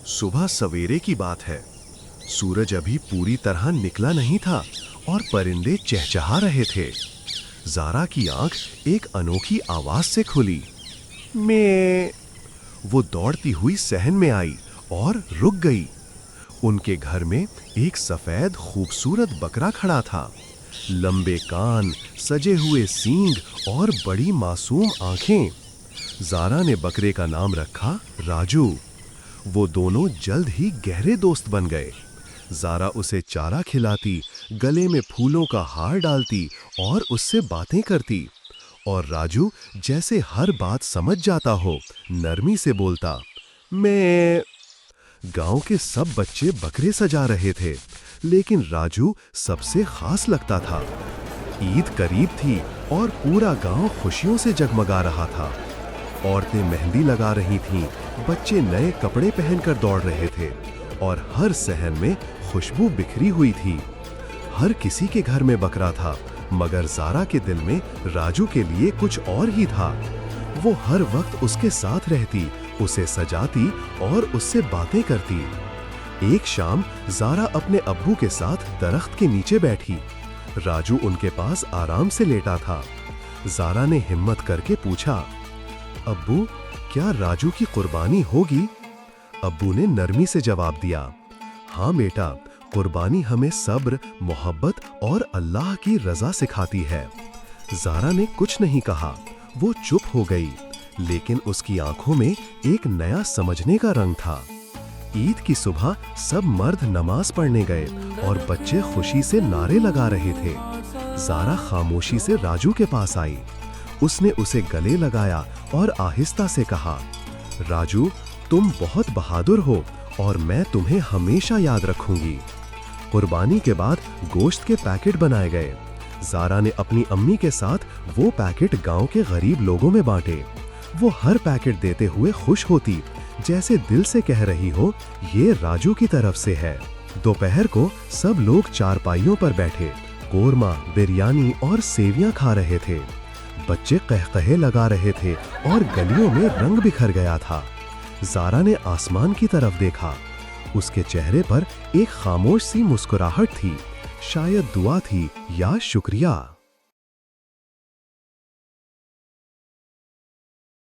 सुबह सवेरे की बात है। सूरज अभी पूरी तरह निकला नहीं था और परिंदे चहचहा रहे थे। ज़ारा की आंख एक अनोखी आवाज से खुली, मैं। वो दौड़ती हुई सहन में आई और रुक गई। उनके घर में एक सफेद खूबसूरत बकरा खड़ा था। लंबे कान, सजे हुए सींग और बड़ी मासूम आंखें। ज़ारा ने बकरे का नाम रखा राजू। वो दोनों जल्द ही गहरे दोस्त बन गए। ज़ारा उसे चारा खिलाती, गले में फूलों का हार डालती और उससे बातें करती। और राजू जैसे हर बात समझ जाता हो, नरमी से बोलता, मैं। गांव के सब बच्चे बकरे सजा रहे थे, लेकिन राजू सबसे खास लगता था। ईद करीब थी और पूरा गांव खुशियों से जगमगा रहा था। औरतें मेहंदी लगा रही थीं, बच्चे नए कपड़े पहनकर दौड़ रहे थे और हर सहन में खुशबू बिखरी हुई थी। हर किसी के घर में बकरा था, मगर ज़ारा के दिल में राजू के लिए कुछ और ही था। वो हर वक्त उसके साथ रहती, उसे सजाती और उससे बातें करती। एक शाम ज़ारा अपने अब्बू के साथ दरख्त के नीचे बैठी। राजू उनके पास आराम से लेटा था। ज़ारा ने हिम्मत करके पूछा, अब्बू, क्या राजू की कुर्बानी होगी? अब्बू ने नरमी से जवाब दिया, हाँ बेटा, कुर्बानी हमें सब्र, मोहब्बत और अल्लाह की रज़ा सिखाती है। ज़ारा ने कुछ नहीं कहा, वो चुप हो गई, लेकिन उसकी आंखों में एक नया समझने का रंग था। ईद की सुबह सब मर्द नमाज पढ़ने गए और बच्चे खुशी से नारे लगा रहे थे। ज़ारा खामोशी से राजू के पास आई। उसने उसे गले लगाया और आहिस्ता से कहा, राजू, तुम बहुत बहादुर हो और मैं तुम्हें हमेशा याद रखूंगी। कुर्बानी के बाद गोश्त के पैकेट बनाए गए। ज़ारा ने अपनी अम्मी के साथ वो पैकेट गांव के गरीब लोगों में बांटे। वो हर पैकेट देते हुए खुश होती, जैसे दिल से कह रही हो, ये राजू की तरफ से है। दोपहर को सब लोग चारपाइयों पर बैठे कोरमा, बिरयानी और सेवियां खा रहे थे। बच्चे कहकहे लगा रहे थे और गलियों में रंग बिखर गया था। ज़ारा ने आसमान की तरफ देखा। उसके चेहरे पर एक खामोश सी मुस्कुराहट थी, शायद दुआ थी या शुक्रिया।